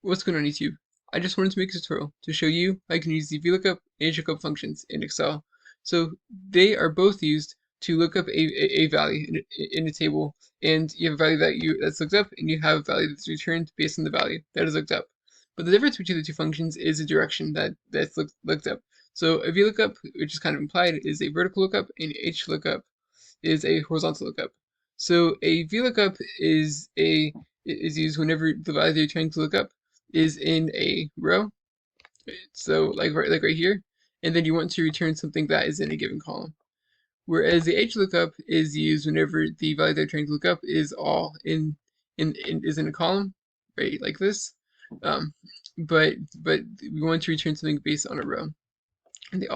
What's going on YouTube? I just wanted to make a tutorial to show you how you can use the VLOOKUP and HLOOKUP functions in Excel. So they are both used to look up a value in a table, and you have a value that's looked up, and you have a value that's returned based on the value that is looked up. But the difference between the two functions is the direction that's looked up. So a VLOOKUP, which is kind of implied, is a vertical lookup, and HLOOKUP is a horizontal lookup. So a VLOOKUP is used whenever the value that you're trying to look up is in a row, so like right here, and then you want to return something that is in a given column. Whereas the HLOOKUP is used whenever the value that you're trying to look up is all in a column, right, like this. But we want to return something based on a row, and they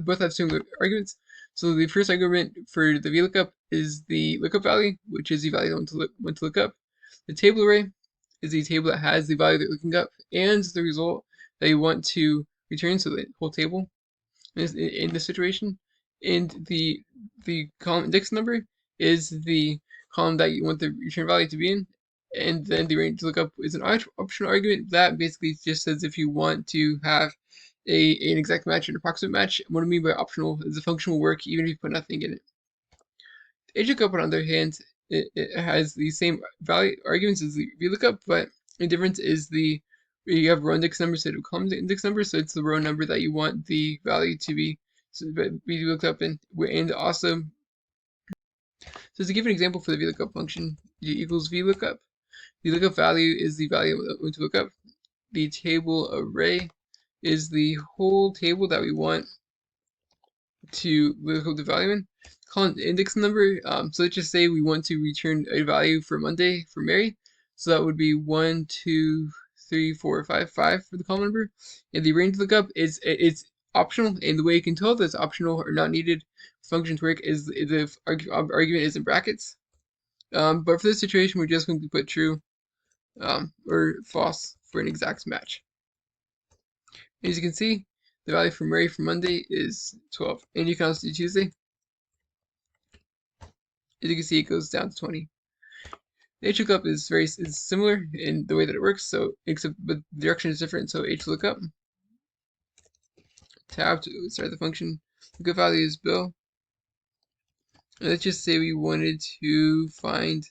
both have similar arguments. So the first argument for the VLOOKUP is the lookup value, which is the value I want to look up. The table array is the table that has the value that you're looking up and the result that you want to return, so the whole table in this situation. And the column index number is the column that you want the return value to be in. And then the range to look up is an optional argument that basically just says if you want to have an exact match or an approximate match. What I mean by optional is the function will work even if you put nothing in it. The HLOOKUP, on the other hand, it has the same value arguments as the VLOOKUP, but the difference is you have row index number instead of column index number, so it's the row number that you want the value to be looked up in. And also, so to give an example for the VLOOKUP function, G equals VLOOKUP. The lookup value is the value we want to look up. The table array is the whole table that we want to look up the value in. Column index number, so let's just say we want to return a value for Monday for Mary, so that would be 1, 2, 3, 4, 5 for the column number. And the range lookup it's optional, and the way you can tell that it's optional or not needed for function to work is the argument is in brackets. But for this situation, we're just going to put true or false for an exact match. As you can see, the value for Mary for Monday is 12, and you can also do Tuesday. As you can see, it goes down to 20. The HLOOKUP is similar in the way that it works, but the direction is different. So HLOOKUP, tab to start the function. Lookup value is Bill. And let's just say we wanted to find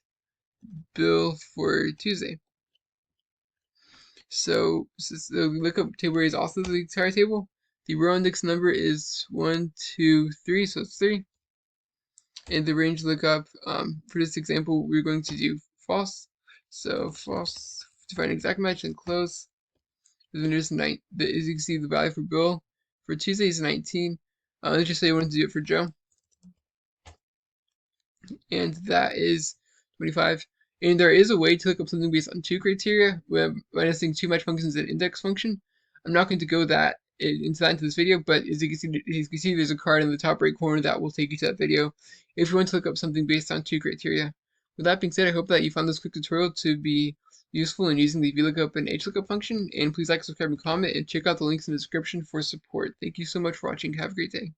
Bill for Tuesday. So the lookup table is also the entire table. The row index number is 1, 2, 3, so it's 3. And the range lookup, for this example, we're going to do false. So false to find exact match and close. And then there's as you can see, the value for Bill for Tuesday is 19. Let's just say I wanted to do it for Joe, and that is 25. And there is a way to look up something based on two criteria, minusing two match functions and index function. I'm not going to go into this video, but as you can see, there's a card in the top right corner that will take you to that video if you want to look up something based on two criteria. With that being said, I hope that you found this quick tutorial to be useful in using the VLOOKUP and HLOOKUP function, and please like, subscribe, and comment, and check out the links in the description for support. Thank you so much for watching. Have a great day.